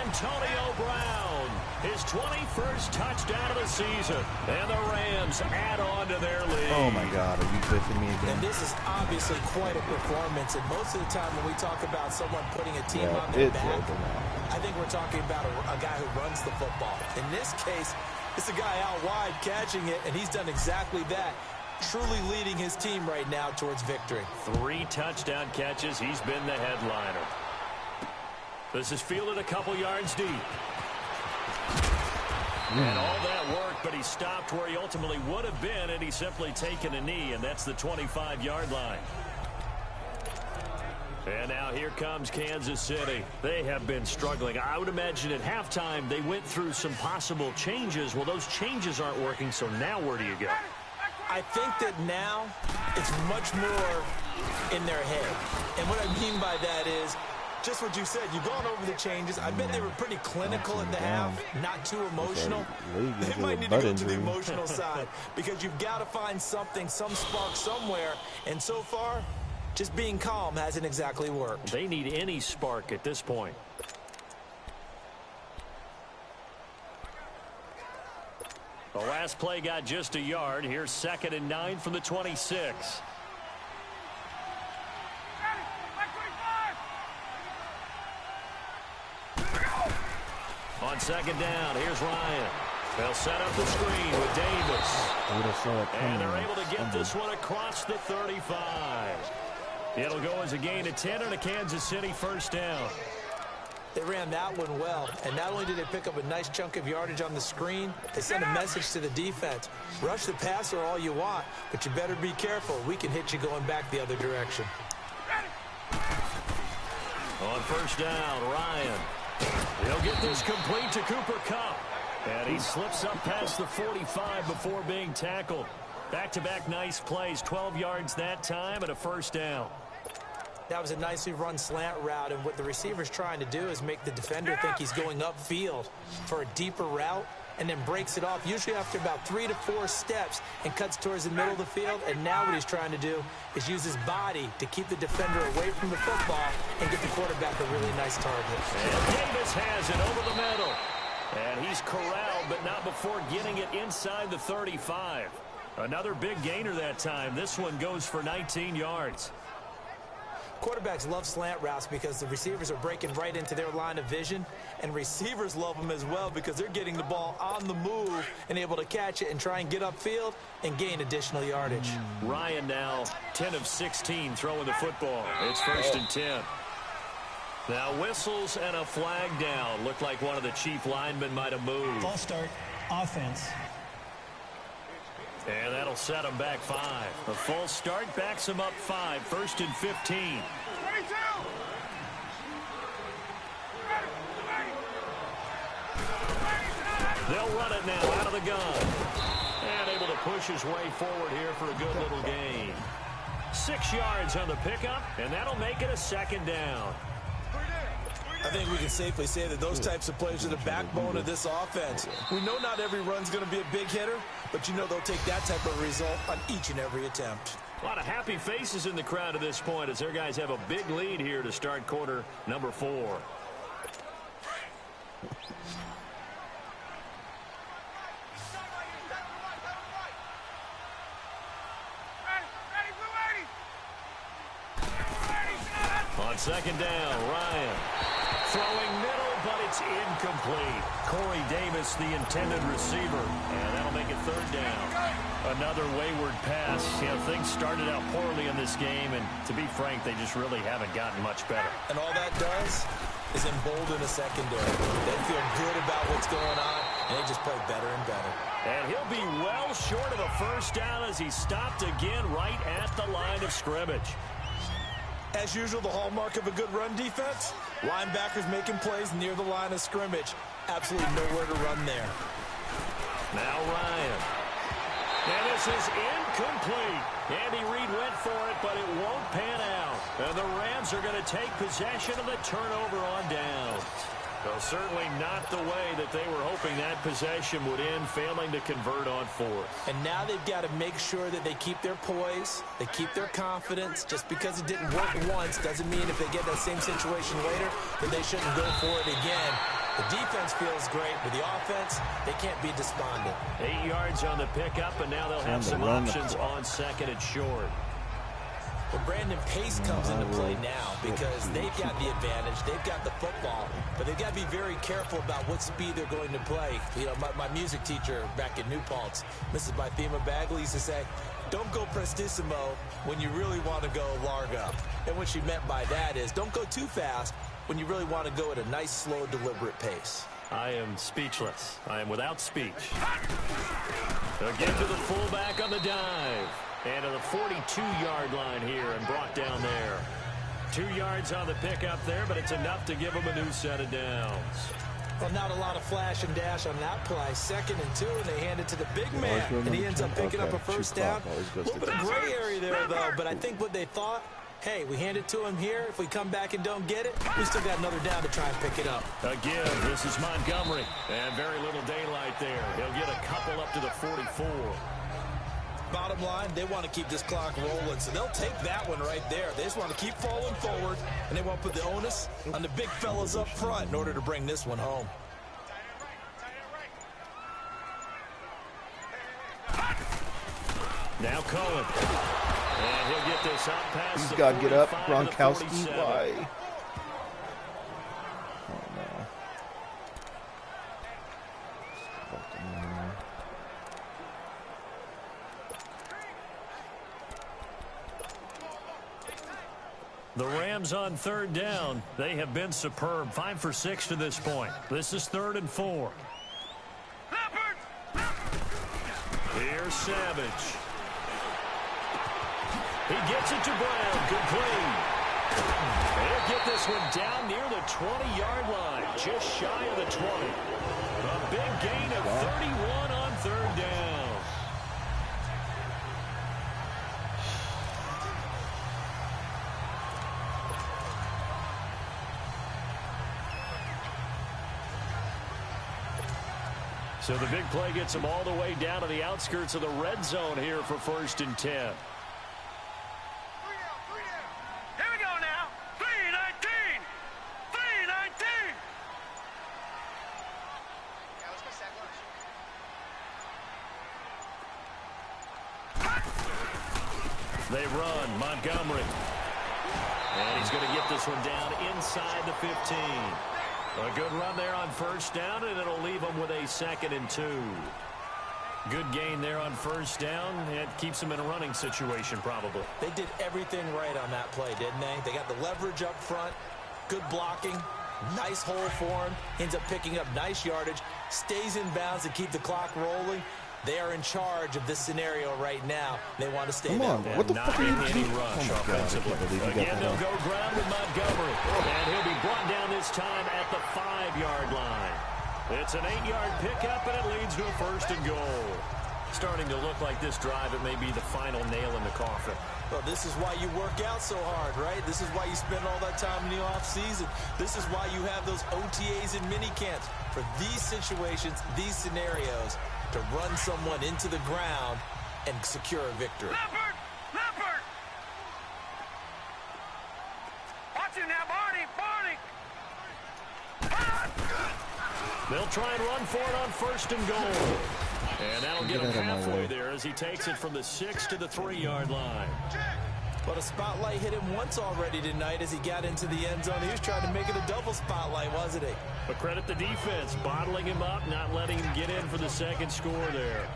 Antonio Brown, his 21st touchdown of the season. And the Rams add on to their lead. Oh, my God. Are you biffing me again? And this is obviously quite a performance. And most of the time when we talk about someone putting a team on their back, I think we're talking about a guy who runs the football. In this case, it's a guy out wide catching it, and he's done exactly that. Truly leading his team right now towards victory. 3 touchdown catches. He's been the headliner. This is fielded a couple yards deep. And all that work, but he stopped where he ultimately would have been, and he's simply taken a knee, and that's the 25-yard line. And now here comes Kansas City. They have been struggling. I would imagine at halftime they went through some possible changes. Well, those changes aren't working, so now where do you go? I think that now it's much more in their head. And what I mean by that is just what you said. You've gone over the changes. I bet they were pretty clinical at the half, not too emotional. They might need to go to the emotional side because you've got to find something, some spark somewhere. And so far, just being calm hasn't exactly worked. They need any spark at this point. The last play got just a yard. Here's 2nd and 9 from the 26. On 2nd down, here's Ryan. They'll set up the screen with Davis. And they're able to get this one across the 35. It'll go as a gain of 10 on a Kansas City first down. They ran that one well, and not only did they pick up a nice chunk of yardage on the screen, they sent a message to the defense. Rush the passer all you want, but you better be careful. We can hit you going back the other direction. On first down, Ryan. He'll get this complete to Cooper Kupp. And he slips up past the 45 before being tackled. Back-to-back nice plays, 12 yards that time and a first down. That was a nicely run slant route, and what the receiver's trying to do is make the defender think he's going upfield for a deeper route, and then breaks it off, usually after about 3 to 4 steps, and cuts towards the middle of the field. And now what he's trying to do is use his body to keep the defender away from the football and get the quarterback a really nice target. And Davis has it over the middle. And he's corralled, but not before getting it inside the 35. Another big gainer that time. This one goes for 19 yards. Quarterbacks love slant routes because the receivers are breaking right into their line of vision, and receivers love them as well because they're getting the ball on the move and able to catch it and try and get upfield and gain additional yardage. Ryan now 10 of 16 throwing the football. It's 1st and 10. Now whistles and a flag down. Looked like one of the chief linemen might have moved. False start, offense. And that'll set him back 5. A false start backs him up 5. 1st and 15. They'll run it now out of the gun. And able to push his way forward here for a good little gain. 6 yards on the pickup, and that'll make it a 2nd down. I think we can safely say that those types of plays are the backbone of this offense. We know not every run's going to be a big hitter, but you know they'll take that type of result on each and every attempt. A lot of happy faces in the crowd at this point as their guys have a big lead here to start quarter number 4. On 2nd down, Ryan. Throwing middle, but it's incomplete. Corey Davis, the intended receiver, and that'll make it 3rd down. Another wayward pass. You know, things started out poorly in this game, and to be frank, they just really haven't gotten much better. And all that does is embolden a secondary. They feel good about what's going on, and they just play better and better. And he'll be well short of a first down as he stopped again right at the line of scrimmage. As usual, the hallmark of a good run defense, linebackers making plays near the line of scrimmage. Absolutely nowhere to run there. Now Ryan. And this is incomplete. Andy Reid went for it, but it won't pan out. And the Rams are going to take possession of the turnover on downs. Well, certainly not the way that they were hoping that possession would end, failing to convert on 4th. And now they've got to make sure that they keep their poise, they keep their confidence. Just because it didn't work once doesn't mean if they get that same situation later that they shouldn't go for it again. The defense feels great, but the offense, they can't be despondent. 8 yards on the pickup, and now they'll have some options on 2nd and short. Well, Brandon, pace comes into play now because they've got the advantage. They've got the football, but they've got to be very careful about what speed they're going to play. You know, my music teacher back in New Paltz, Mrs. Bythema Bagley, used to say, don't go prestissimo when you really want to go largo. And what she meant by that is don't go too fast when you really want to go at a nice, slow, deliberate pace. I am speechless. I am without speech. Again to the fullback on the dive. And to the 42-yard line here and brought down there. 2 yards on the pickup there, but it's enough to give them a new set of downs. Well, not a lot of flash and dash on that play. 2nd and 2, and they hand it to the big man. And he ends up picking up a first down. A little bit of gray area there, though. But I think what they thought, hey, we hand it to him here. If we come back and don't get it, we still got another down to try and pick it up. Again, this is Montgomery. And very little daylight there. He'll get a couple up to the 44. Bottom line, they want to keep this clock rolling, so they'll take that one right there. They just want to keep falling forward, and they want to put the onus on the big fellas up front in order to bring this one home. Now Cohen. And he'll get this up past He's the got to get up, 45 to Gronkowski. 47. Why? The Rams on 3rd down. They have been superb. 5 for 6 to this point. This is 3rd and 4. Here's Savage. He gets it to Brown. Complete. They'll get this one down near the 20-yard line, just shy of the 20. A big gain of 31 on third down. So the big play gets them all the way down to the outskirts of the red zone here for 1st and 10. Here we go now. 3-19. 3-19. They run. Montgomery. And he's going to get this one down inside the 15. A good run there on 1st down, and it'll leave them with a 2nd and 2. Good gain there on 1st down. It keeps them in a running situation, probably. They did everything right on that play, didn't they? They got the leverage up front, good blocking, nice hole for him, ends up picking up nice yardage, stays in bounds to keep the clock rolling. They are in charge of this scenario right now. They want to stay Come on, there. what the fuck are you doing? Any rush offensively. Again, they'll go ground with Montgomery. And he'll be brought down this time at the 5-yard line. It's an 8-yard pickup, and it leads to a 1st and goal. Starting to look like this drive, it may be the final nail in the coffin. Well, this is why you work out so hard, right? This is why you spend all that time in the offseason. This is why you have those OTAs and mini camps. For these situations, these scenarios, to run someone into the ground and secure a victory. Leopard! Leopard! Watch him now, Barney! Barney! They'll try and run for it on 1st and goal. And that'll get him halfway there as he takes it from the 6 to the 3-yard line. But a spotlight hit him once already tonight as he got into the end zone. He was trying to make it a double spotlight, wasn't he? But credit the defense, bottling him up, not letting him get in for the 2nd score there.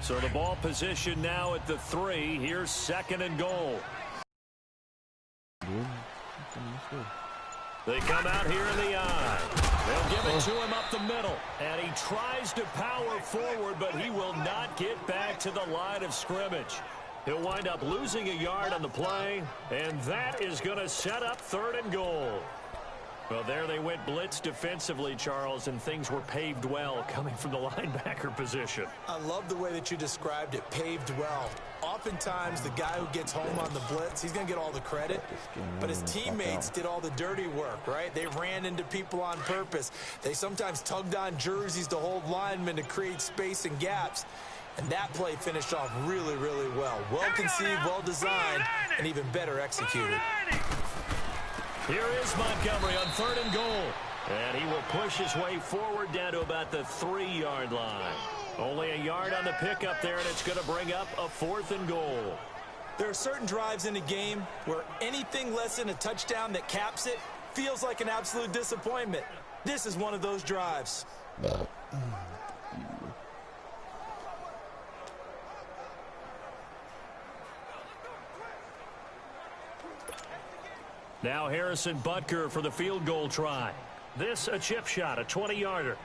So the ball position now at the 3. Here's 2nd and goal. They come out here in the eye. They'll give it to him up the middle. And he tries to power forward, but he will not get back to the line of scrimmage. He'll wind up losing a yard on the play, and that is going to set up 3rd and goal. Well, there they went blitz defensively, Charles, and things were paved well coming from the linebacker position. I love the way that you described it, paved well. Oftentimes, the guy who gets home on the blitz, he's going to get all the credit, but his teammates did all the dirty work, right? They ran into people on purpose. They sometimes tugged on jerseys to hold linemen to create space and gaps. And that play finished off really, really well. Well conceived, well designed, and even better executed. Here is Montgomery on 3rd and goal. And he will push his way forward down to about the 3-yard line. Only a yard on the pickup there, and it's going to bring up a 4th and goal. There are certain drives in a game where anything less than a touchdown that caps it feels like an absolute disappointment. This is one of those drives. Now Harrison Butker for the field goal try. This a chip shot, a 20-yarder.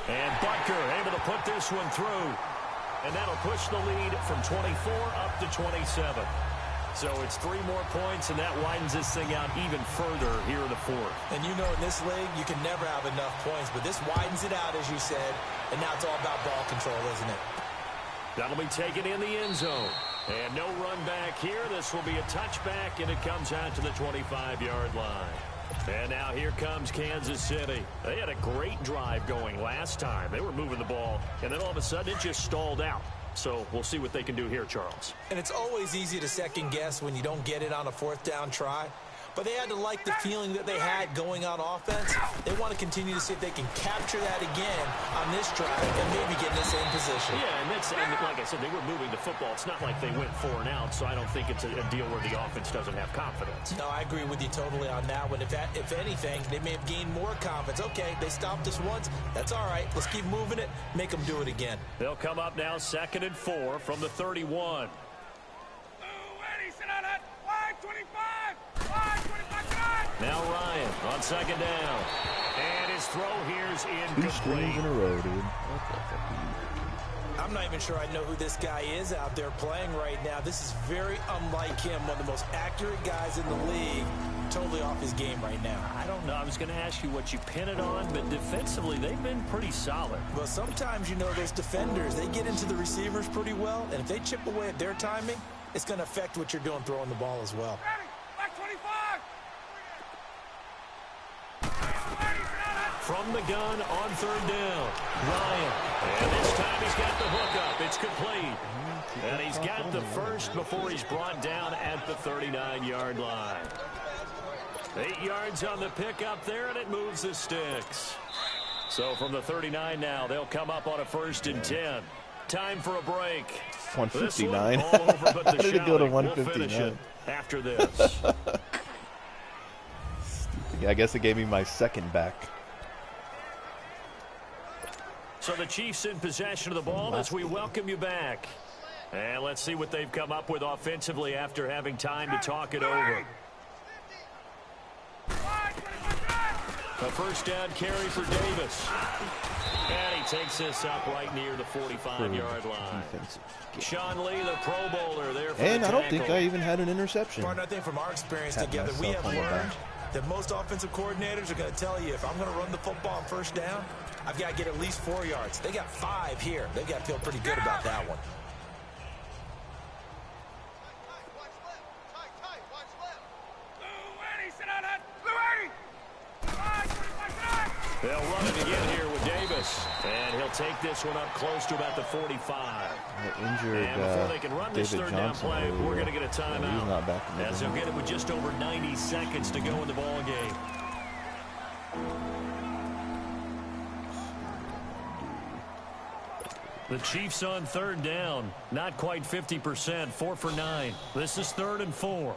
And Butker able to put this one through. And that'll push the lead from 24 up to 27. So it's 3 more points, and that widens this thing out even further here in the 4th. And you know in this league, you can never have enough points, but this widens it out, as you said, and now it's all about ball control, isn't it? That'll be taken in the end zone. And no run back here. This will be a touchback, and it comes out to the 25-yard line. And now here comes Kansas City. They had a great drive going last time. They were moving the ball, and then all of a sudden it just stalled out. So we'll see what they can do here, Charles. And it's always easy to second guess when you don't get it on a 4th down try. But they had to like the feeling that they had going on offense. They want to continue to see if they can capture that again on this drive and maybe get in the same position. Yeah, and like I said, they were moving the football. It's not like they went 4 and out, so I don't think it's a deal where the offense doesn't have confidence. No, I agree with you totally on that one. If anything, they may have gained more confidence. Okay, they stopped us once. That's all right. Let's keep moving it. Make them do it again. They'll come up now 2nd and 4 from the 31. Now Ryan on 2nd down. And his his throw here's incomplete. 2 screens in a row, dude. What the fuck are you? I'm not even sure I know who this guy is out there playing right now. This is very unlike him, one of the most accurate guys in the league. Totally off his game right now. I don't know. I was going to ask you what you pin it on, but defensively, they've been pretty solid. But sometimes, you know, those defenders, they get into the receivers pretty well, and if they chip away at their timing, it's going to affect what you're doing throwing the ball as well. Back 25. From the gun on 3rd down, Ryan. And this time he's got the hook up. It's complete. And he's got the first before he's brought down at the 39-yard line. 8 yards on the pickup there, and it moves the sticks. So from the 39 now, they'll come up on a 1st and 10. Time for a break. 159. How did it go to 159? We'll finish it after this. Yeah, I guess it gave me my second back. So the Chiefs in possession of the ball as we welcome you back. And let's see what they've come up with offensively after having time to talk it over. A 1st down carry for Davis. And he takes this up right near the 45-yard line. Sean Lee, the Pro Bowler, there for and the I don't tackle. think I even had an interception. Partner, I think from our experience together, we have learned that most offensive coordinators are going to tell you, if I'm going to run the football on 1st down, I've got to get at least 4 yards. They got 5 here. They got to feel pretty good about that one. They'll run it again here with Davis. And he'll take this one up close to about the 45. Injured, and before they can run this David 3rd down Johnson play, earlier. we're going to get a timeout. He's not back in the as game. they'll get it with just over 90 seconds to go in the ball game. The Chiefs on 3rd down. Not quite 50%. 4 for 9. This is 3rd and 4.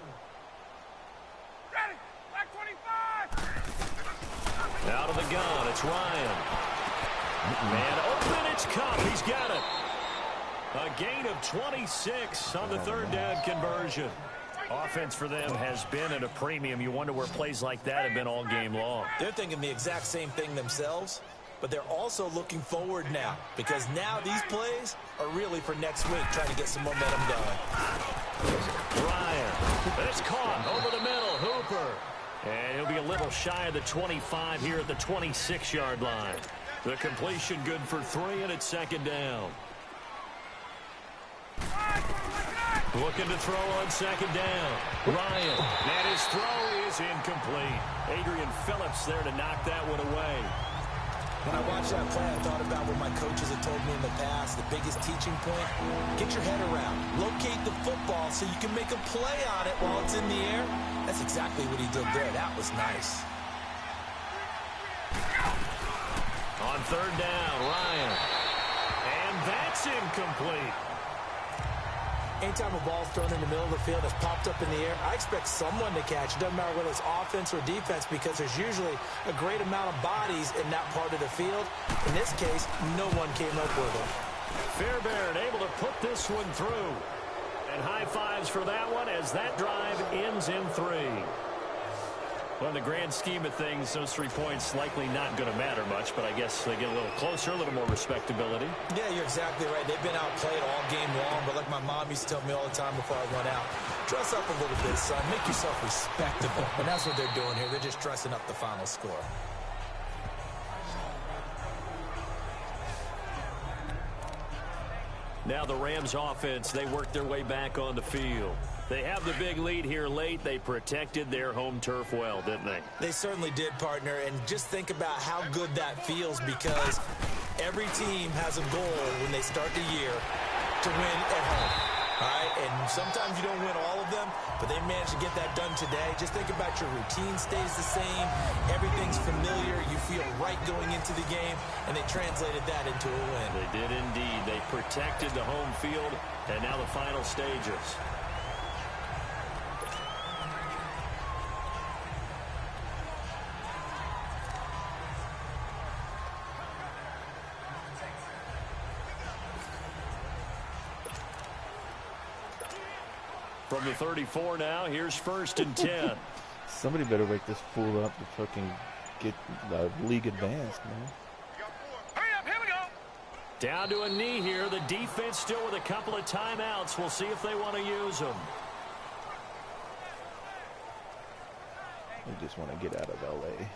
Ready. Back 25. Out of the gun, it's Ryan. Man open, it's Cup. He's got it. A gain of 26 on the 3rd down conversion. Offense for them has been at a premium. You wonder where plays like that have been all game long. They're thinking the exact same thing themselves, but they're also looking forward now, because now these plays are really for next week, trying to get some momentum going. Ryan, it's caught over the middle. Hooper. And he'll be a little shy of the 25 here at the 26-yard line. The completion good for 3, and it's 2nd down. Looking to throw on 2nd down. Ryan. And his throw is incomplete. Adrian Phillips there to knock that one away. When I watched that play, I thought about what my coaches have told me in the past. The biggest teaching point, get your head around. Locate the football so you can make a play on it while it's in the air. That's exactly what he did there. That was nice. On 3rd down, Ryan. And that's incomplete. Anytime a ball's thrown in the middle of the field that's popped up in the air, I expect someone to catch. It doesn't matter whether it's offense or defense, because there's usually a great amount of bodies in that part of the field. In this case, no one came up with it. Fairbairn able to put this one through. And high fives for that one as that drive ends in 3. Well, in the grand scheme of things, those 3 points likely not going to matter much, but I guess they get a little closer, a little more respectability. Yeah, you're exactly right. They've been outplayed all game long, but like my mom used to tell me all the time before I went out, dress up a little bit, son. Make yourself respectable. And that's what they're doing here. They're just dressing up the final score. Now the Rams offense, they work their way back on the field. They have the big lead here late. They protected their home turf well, didn't they? They certainly did, partner. And just think about how good that feels, because every team has a goal when they start the year to win at home. All right? And sometimes you don't win all of them, but they managed to get that done today. Just think about your routine stays the same. Everything's familiar. You feel right going into the game, and they translated that into a win. They did indeed. They protected the home field, and now the final stages. From the 34 now, here's 1st and 10. Somebody better wake this fool up to fucking get the league advanced, man. Hurry up, here we go. Down to a knee here. The defense still with a couple of timeouts. We'll see if they want to use them. They just want to get out of LA.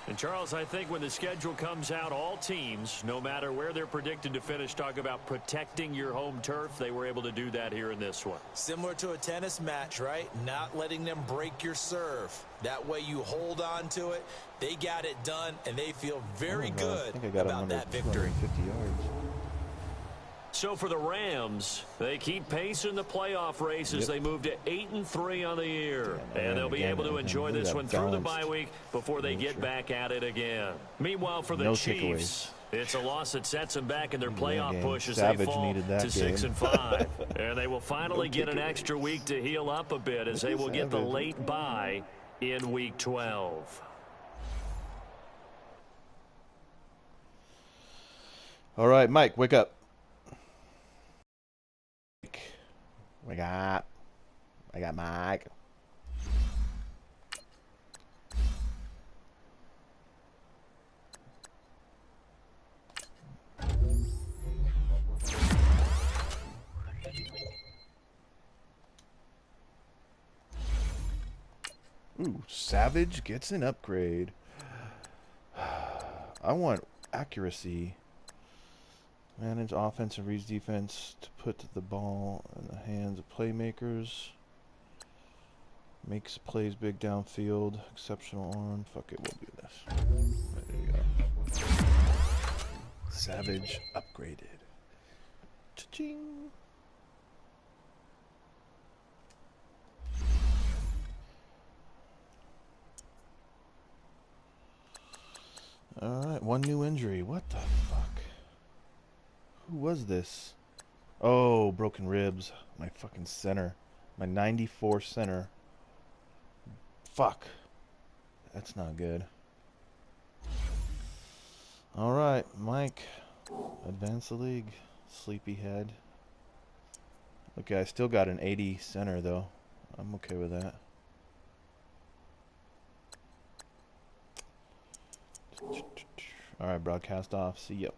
And Charles, I think when the schedule comes out, all teams, no matter where they're predicted to finish, talk about protecting your home turf. They were able to do that here in this one. Similar to a tennis match, right? Not letting them break your serve. That way you hold on to it. They got it done, and they feel very good about that victory. 50 yards. So for the Rams, they keep pace in the playoff race as they move to 8-3 on the year. And they'll be able to enjoy this one through the bye week before they get back at it again. Meanwhile, for the Chiefs, it's a loss that sets them back in their playoff push as they fall to 6-5. And they will finally get an extra week to heal up a bit as they will get the late bye in Week 12. All right, Mike, wake up. Wake up. I got Mike. Ooh, Savage gets an upgrade. I want accuracy. Manage offense and reads defense to put the ball in the hands of playmakers. Makes plays big downfield. Exceptional arm. Fuck it, we'll do this. There you go. Savage upgraded. Cha-ching. Alright, one new injury. What the fuck? Who was this? Oh, broken ribs. My fucking center. My 94 center. Fuck. That's not good. Alright, Mike. Advance the league. Sleepyhead. Okay, I still got an 80 center, though. I'm okay with that. Alright, broadcast off. See ya.